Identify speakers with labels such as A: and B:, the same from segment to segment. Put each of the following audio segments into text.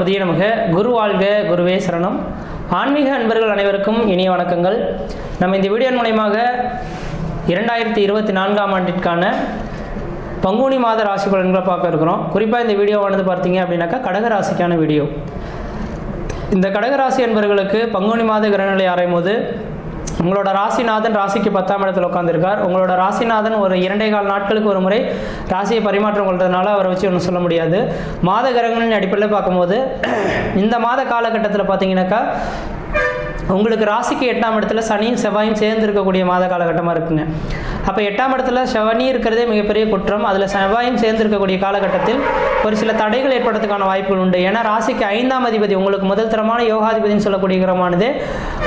A: கணபதியே நமக. குரு வாழ்க, குருவே சரணம். ஆன்மீக அன்பர்கள் அனைவருக்கும் இனிய வணக்கங்கள். நம்ம இந்த வீடியோ மூலமாக 2024ஆம் ஆண்டிற்கான பங்குனி மாத ராசி பலன்களை பார்க்க இருக்கிறோம். குறிப்பாக இந்த வீடியோவானது பார்த்தீங்க அப்படின்னாக்கா கடகராசிக்கான வீடியோ. இந்த கடகராசி அன்பர்களுக்கு பங்குனி மாத கிரகநிலை ஆராயும் போது உங்களோட ராசிநாதன் ராசிக்கு 10ஆம் இடத்துல உட்காந்துருக்கார். உங்களோட ராசிநாதன் ஒரு 2.25 நாட்களுக்கு ஒரு முறை ராசியை பரிமாற்றம் கொள்றதுனால அவரை வச்சு ஒன்றும் சொல்ல முடியாது. மாத கிரகங்களின் அடிப்படையில் பார்க்கும்போது இந்த மாத காலகட்டத்தில் பார்த்தீங்கன்னாக்கா உங்களுக்கு ராசிக்கு 8ஆம் இடத்துல சனியும் செவ்வாயும் சேர்ந்து இருக்கக்கூடிய மாத காலகட்டமாக இருக்குங்க. அப்போ 8ஆம் இடத்துல சனி இருக்கிறதே மிகப்பெரிய குற்றம். அதில் செவ்வாயும் சேர்ந்து இருக்கக்கூடிய காலகட்டத்தில் ஒரு சில தடைகள் ஏற்படுறதுக்கான வாய்ப்புகள் உண்டு. ஏன்னா ராசிக்கு 5ஆம் அதிபதி உங்களுக்கு முதல் தரமான யோகாதிபதினு சொல்லக்கூடிய கிரகமானது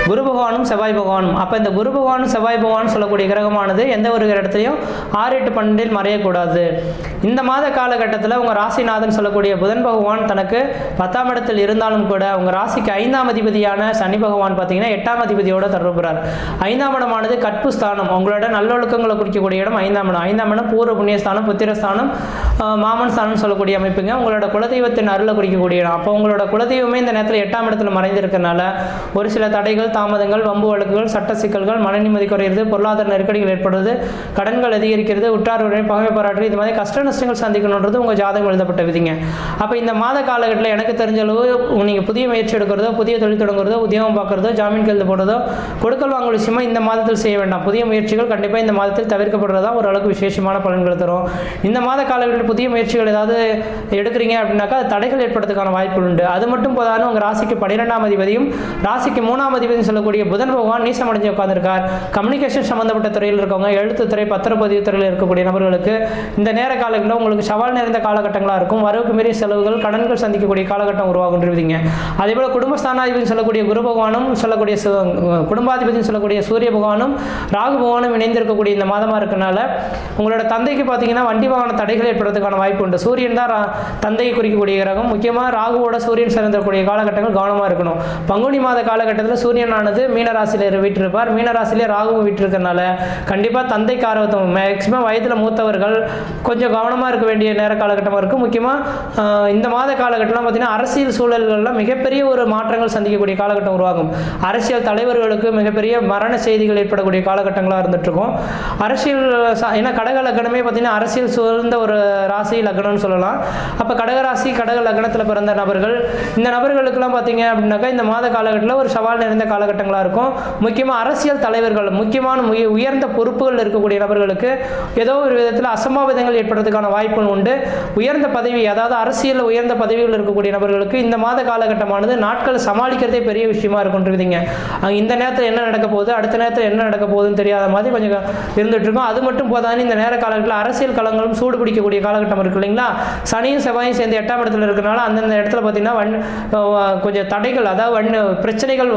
A: குரு பகவானும் செவ்வாய் பகவானும். அப்போ இந்த குரு பகவானும் செவ்வாய் பகவானும் சொல்லக்கூடிய கிரகமானது எந்த ஒரு இடத்துலையும் 6, 8, 12 மறையக்கூடாது. இந்த மாத காலகட்டத்தில் உங்கள் ராசிநாதன் சொல்லக்கூடிய புதன் பகவான் தனக்கு 10ஆம் இடத்தில் இருந்தாலும் கூட உங்கள் ராசிக்கு 5ஆம் அதிபதியான சனி பகவான் பார்த்தீங்கன்னா 8ஆம் அதிபதியோட தொடர்புறார். 5ஆம் இடமானது கற்பு ஸ்தானம், உங்களோட நல்லொழுக்கங்களை குறிக்கக்கூடிய இடம் 5ஆம் இடம். 5ஆம் இடம் பூர்வ புண்ணியஸ்தானம், புத்திரஸ்தானம், மாமன் ஸ்தானம் சொல்லக்கூடிய அமைப்புங்க. உங்களோட குலதெய்வத்தின் அருளை குறிக்கக்கூடிய இடம். அப்போ உங்களோட குலதெய்வமே இந்த நேரத்தில் 8ஆம் இடத்துல மறைந்திருக்கிறதுனால ஒரு சில தடைகள், தாமதங்கள், வம்பு வழக்குகள், சட்ட சிக்கல்கள், மன நிம்மதி குறையிறது, பொருளாதார நெருக்கடிகள் ஏற்படுறது, கடன்கள் அதிகரிக்கிறது, உற்றார் உடனே பகை பாராட்டு, இது மாதிரி கஷ்ட நஷ்டங்கள் சந்திக்கணுன்றது உங்கள் ஜாதகம் எழுதப்பட்ட விதிங்க. அப்போ இந்த மாத காலகட்டத்தில் எனக்கு தெரிஞ்ச அளவு நீங்கள் புதிய முயற்சி எடுக்கிறதோ, புதிய தொழில் தொடங்குறதோ, உத்தியோகம் பார்க்குறதோ, ஜாமீன் கைது போடுறதோ, கொடுக்கல் வாங்கல் விஷயமா இந்த மாதத்தில் செய்ய வேண்டாம். புதிய முயற்சிகள் கண்டிப்பாக இந்த மாதத்தில் தவிர்க்கப்படுறதா ஓரளவுக்கு விசேஷமான பலன்கள் தரும். இந்த மாத காலகட்டத்தில் புதிய முயற்சிகள் ஏதாவது எடுக்கிறீங்க அப்படின்னாக்கா அது தடைகள் ஏற்படுறதுக்கான வாய்ப்புகள் உண்டு. அது மட்டும் போதாலும் உங்கள் ராசிக்கு 12ஆம் அதிபதியும் ராசிக்கு 3ஆம் அதிபதியும் சொல்லக்கூடிய புதன் பகவான் நீசம் அடைஞ்சு உட்கார்ந்திருக்கார். கம்யூனிகேஷன் சம்பந்தப்பட்ட துறையில் இருக்கவங்க, எழுத்துத்துறை, பத்திரப்பதிவு துறையில் இருக்கக்கூடிய நபர்களுக்கு இந்த நேர காலங்களில் உங்களுக்கு சவால் நிறைந்த காலகட்டங்களாக இருக்கும். வரவுக்கு மீறிய செலவுகள், கடன்கள் சந்திக்கக்கூடிய காலகட்டம் உருவாகுன்றீங்க. அதே போல குடும்பஸ்தானாதிபதி சொல்லக்கூடிய குரு பகவானும் சொல்லக்கூடிய குடும்பாதிபதி சொல்லக்கூடிய சூரிய பகவானும் ராகு பகவானும் இணைந்திருக்கக்கூடிய இந்த மாதமாக இருக்கனால உங்களோட தந்தைக்கு பார்த்தீங்கன்னா வண்டி வாகன தடைகள் ஏற்படுறதுக்கான வாய்ப்பு உண்டு. சூரியன் தான் தந்தையை குறிக்கக்கூடிய கிரகம். முக்கியமாக ராகுவோட சூரியன் சேர்ந்திருக்கக்கூடிய காலகட்டங்கள் கவனமாக இருக்கணும். பங்குனி மாத காலகட்டத்தில் சூரியனானது மீனராசியில் வீட்டிருப்பார். மீனராசிலே ராகுவும் வீட்டிருக்கனால கண்டிப்பாக தந்தைக்கு ஆர்வத்தம் மேக்சிமம் வயதில் மூத்தவர்கள் கொஞ்சம் கவனமாக இருக்க வேண்டிய நேர காலகட்டமாக இருக்கும். முக்கியமாக இந்த மாத காலகட்டம்லாம் பார்த்தீங்கன்னா அரசியல் சூழல்கள்லாம் மிகப்பெரிய ஒரு மாற்றங்கள் சந்திக்கக்கூடிய காலகட்டம் உருவாகும். அரசியல் தலைவர்களுக்கு மிகப்பெரிய மரண செய்திகள் ஏற்படக்கூடிய காலகட்டங்களாக இருந்துட்டு இருக்கும். அரசியல் ஏன்னா கடக லக்னமே பார்த்தீங்கன்னா அரசியல் சூழ்ந்த ஒரு ராசி லக்னம்னு சொல்லலாம். அப்போ கடகராசி கடக லக்னத்தில் பிறந்த நபர்கள், இந்த நபர்களுக்கெல்லாம் பார்த்தீங்க அப்படின்னாக்கா இந்த மாத காலகட்டத்தில் ஒரு சவால் நிறைந்த காலகட்டங்களாக இருக்கும். முக்கியமாக அரசியல் தலைவர்கள், முக்கியமான உயர்ந்த பொறுப்புகள் இருக்கக்கூடிய நபர்களுக்கு ஏதோ ஒரு விதத்தில் அசம்பாவிதங்கள் ஏற்படுறதுக்கான வாய்ப்புகள் உண்டு. உயர்ந்த பதவி, அதாவது அரசியலில் உயர்ந்த பதவிகள் இருக்கக்கூடிய நபர்களுக்கு இந்த மாத காலகட்டமானது நாட்கள் சமாளிக்கிறதே பெரிய விஷயமா இருக்குன்றீங்க. இந்த நேரத்தில் என்ன நடக்க போகுது, அடுத்த நேரத்தில் என்ன நடக்க போகுதுன்னு தெரியாத மாதிரி கொஞ்சம் இருந்துட்டு இருக்கும். அது மட்டும் போதாது, இந்த நேர காலகட்டத்தில் அரசியல் களங்களும் சூடு பிடிக்கக்கூடிய காலகட்டம் இருக்கு இல்லைங்களா. சனியும் செவ்வாயும் சேர்ந்து 8ஆம் இடத்துல இருக்கிறனால அந்தந்த இடத்துல பார்த்தீங்கன்னா கொஞ்சம் தடைகள், அதாவது பிரச்சனைகள்,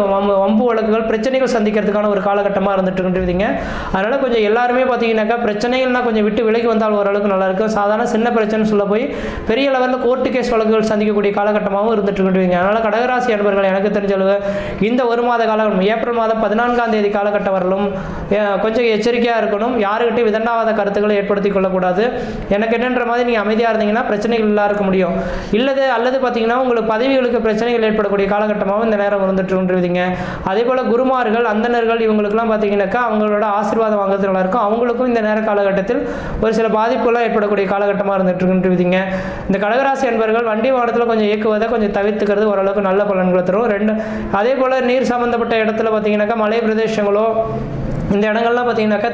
A: வம்பு வழக்குகள், பிரச்சனைகள் சந்திக்கிறதுக்கான ஒரு காலகட்டமாக இருந்துட்டு இருக்குன்றீங்க. அதனால கொஞ்சம் எல்லாருமே பார்த்தீங்கன்னாக்கா பிரச்சனைகள்னா கொஞ்சம் விட்டு விலகி வந்தால் ஓரளவுக்கு நல்லா இருக்கும். சாதாரண சின்ன பிரச்சனை சொல்ல போய் பெரிய லெவலில் கோர்ட்டு கேஸ் வழக்குகள் சந்திக்கக்கூடிய காலகட்டமாகவும் இருந்துட்டு இருக்குன்றீங்க. அதனால கடகராசி அன்பர்கள் எனக்கு தெரிஞ்ச அளவு இந்த ஒரு மாத காலகட்டம் ஏப்ரல் மாதம் 14ஆம் தேதி காலகட்டம் வரலும் கொஞ்சம் எச்சரிக்கையாக இருக்கணும். யாருக்கிட்டையும் விதண்டாவாத கருத்துக்களை ஏற்படுத்தி கொள்ளக்கூடாது. எனக்கு என்னன்ற மாதிரி நீங்கள் அமைதியாக இருந்தீங்கன்னா பிரச்சனைகள் எல்லாம் இருக்க முடியும். அல்லது பார்த்தீங்கன்னா உங்களுக்கு பதவிகளுக்கு பிரச்சனைகள் ஏற்படக்கூடிய காலகட்டமாகவும் இந்த நேரம் இருந்துட்டுருவீங்க. அதே போல் குருமார்கள், அந்தணர்கள் இவங்களுக்குலாம் பார்த்தீங்கன்னாக்கா அவங்களோட ஆசீர்வாதம் வாங்குறது நல்லா இருக்கும். அவங்களுக்கும் இந்த நேர காலகட்டத்தில் ஒரு சில பாதிப்புலாம் ஏற்படக்கூடிய காலகட்டமாக இருந்துட்டுருக்குன்றீங்க. இந்த கடகராசி அன்பர்கள் வண்டி வாகனத்தில் கொஞ்சம் இயக்குவதை கொஞ்சம் தவிர்த்துக்கிறது ஓரளவுக்கு நல்ல பலன்களை தரும். அதே போல் நீர் சம்பந்தப்பட்ட இடத்துல பார்த்தீங்கன்னாக்கா மலை பிரதேசங்களோ இந்த இடங்கள்லாம் பார்த்தீங்கன்னாக்கா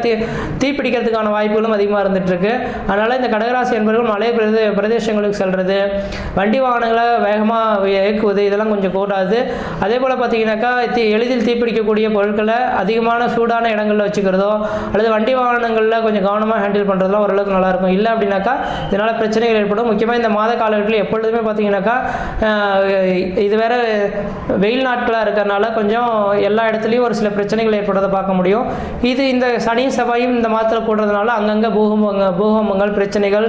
A: தீப்பிடிக்கிறதுக்கான வாய்ப்புகளும் அதிகமாக இருந்துகிட்ருக்கு. அதனால் இந்த கடகராசி என்பவர்கள் மலை பிரதேசங்களுக்கு செல்வது, வண்டி வாகனங்களை வேகமாக இயக்குவது இதெல்லாம் கொஞ்சம் கூடாது. அதே போல் பார்த்தீங்கன்னாக்கா எளிதில் தீப்பிடிக்கக்கூடிய பொருட்களை அதிகமான சூடான இடங்களில் வச்சுக்கிறதோ அல்லது வண்டி வாகனங்களில் கொஞ்சம் கவனமாக ஹேண்டில் பண்ணுறதுலாம் ஓரளவுக்கு நல்லாயிருக்கும். இல்லை அப்படின்னாக்கா இதனால் பிரச்சனைகள் ஏற்படும். முக்கியமாக இந்த மாத காலகட்டத்தில் எப்பொழுதுமே பார்த்தீங்கன்னாக்கா இது வேறு வெயில் நாட்களாக இருக்கிறதுனால கொஞ்சம் எல்லா இடத்துலையும் ஒரு சில பிரச்சனைகள் ஏற்படுறதை பார்க்க முடியும். இது இந்த சனி செவ்வாயும் இந்த மாதத்தில் கூடுறதுனால அங்கங்கே பூகம்பங்கள் பிரச்சனைகள்,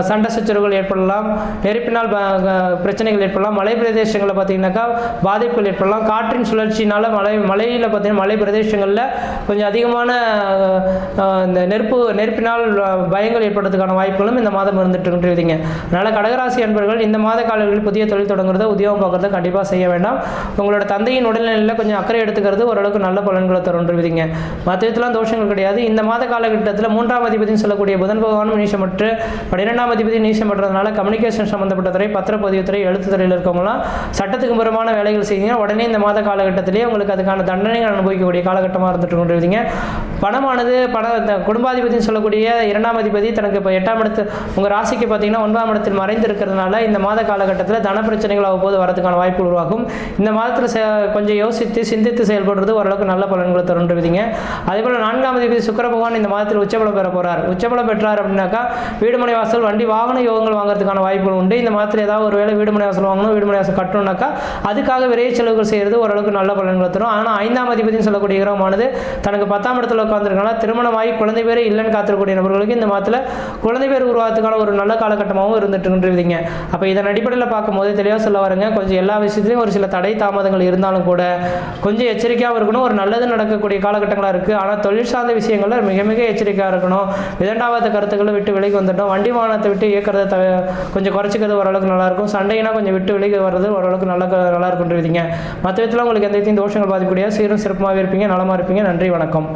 A: சண்டை சச்சரவுகள் ஏற்படலாம், நெருப்பினால் பிரச்சனைகள் ஏற்படலாம், மலை பிரதேசங்களில் பார்த்தீங்கன்னாக்கா பாதிப்புகள் ஏற்படலாம், காற்றின் சுழற்சினால் மலையில் பார்த்தீங்கன்னா மலை பிரதேசங்களில் கொஞ்சம் அதிகமான இந்த நெருப்பினால் பயங்கள் ஏற்படுறதுக்கான வாய்ப்புகளும் இந்த மாதம் இருந்துட்டு இருக்குதுங்க. அதனால் கடகராசி அன்பர்கள் இந்த மாத காலங்களில் புதிய தொழில் தொடங்குறத, உத்தியோகம் பார்க்குறத கண்டிப்பாக செய்ய வேண்டாம். உங்களோட தந்தையின் உடல்நிலையில் கொஞ்சம் அக்கறை எடுத்துக்கிறது ஓரளவுக்கு நல்ல பலன்களை தருவிங்க. மற்ற விதத்திலாம் தோஷங்கள் கிடையாது. இந்த மாத காலகட்டத்தில் 3ஆம் அதிபதினு சொல்லக்கூடிய புதன் பகவானும் நீசமற்று 12ஆம் அதிபதி நீசமற்றதுனால கம்யூனிகேஷன் சம்மந்தப்பட்ட துறை, பத்திரப்பதிவுத்துறை, எழுத்துத்துறையில் இருக்கவங்களாம் சட்டத்துக்கு புறமான வேலைகள் செய்யுங்க. உடனே இந்த மாத காலகட்டத்திலேயே உங்களுக்கு அதுக்கான தண்டனைகள் அனுபவிக்கக்கூடிய காலகட்டமாக இருந்துட்டு கொண்டிருந்தீங்க. பணமானது குடும்பாதிபதினு சொல்லக்கூடிய 2ஆம் அதிபதி தனக்கு இப்போ 8ஆம் இடத்து உங்கள் ராசிக்கு பார்த்தீங்கன்னா 9ஆம் இடத்தில் மறைந்து இருக்கிறதுனால இந்த மாத காலகட்டத்தில் தன பிரச்சனைகள் அவ்வப்போது வரதுக்கான வாய்ப்பு உருவாகும். இந்த மாதத்தில் கொஞ்சம் யோசித்து சிந்தித்து செயல்படுறது ஓரளவுக்கு நல்ல பலன்களை தருவிங்க. அதேபோல் 4ஆம் அதிபதி சுக்கிர பகவான் இந்த மாதத்தில் உச்சபலம் பெற போகிறார். உச்சபலம் பெற்றார் அப்படின்னாக்கா வீடுமனை வாசல், வண்டி, வாகன யோகங்கள் வாங்குறதுக்கான வாய்ப்புகள் உண்டு. இந்த மாதத்தில் ஏதாவது ஒரு வேளை வீடுமனை வாசல் வாங்கணும், வீடுமனை வாசல் கட்டணும்னாக்கா அதுக்காக விரைவு செலவுகள் செய்கிறது ஓரளவுக்கு நல்ல பலன்களை தரும். ஆனால் 5ஆம் அதிபதினு சொல்லக்கூடிய கிரகமானது தனக்கு 10ஆம் இடத்துல உட்காந்துருக்கனால திருமணமாகி குழந்தை பேர் இல்லைன்னு காத்திருக்கக்கூடிய நபர்களுக்கு இந்த மாதத்தில் குழந்தை பேர் உருவாகிறதுக்கான ஒரு நல்ல காலகட்டமாகவும் இருந்துட்டு இருக்குதுங்க. அப்போ இதன் அடிப்படையில் பார்க்கும்போது தெளிவாக சொல்ல வரங்க, கொஞ்சம் எல்லா விஷயத்துலையும் ஒரு சில தடை தாமதங்கள் இருந்தாலும் கூட கொஞ்சம் எச்சரிக்கையாக இருக்கணும். ஒரு நல்லது நடக்கக்கூடிய காலகட்டங்களாக இருக்குது. ஆனால் தொழில் சார்ந்த விஷயங்களில் மிக மிக எச்சரிக்கையாக இருக்கணும். விதண்டாவாத கருத்துக்களை விட்டு விலகி வந்துட்டோம். வண்டி வாகனத்தை விட்டு இயக்கிறத கொஞ்சம் குறைச்சிக்கிறது ஓரளவுக்கு நல்லாயிருக்கும். சண்டைனா கொஞ்சம் விட்டு விலகி வர்றது ஓரளவுக்கு நல்லா இருக்குன்றீங்க. மற்ற விதத்தில் உங்களுக்கு எந்த விதத்தையும் தோஷங்கள் பாதிக்கக்கூடிய சீரும் சிறப்பாக இருப்பீங்க, நலமாக இருப்பீங்க. நன்றி, வணக்கம்.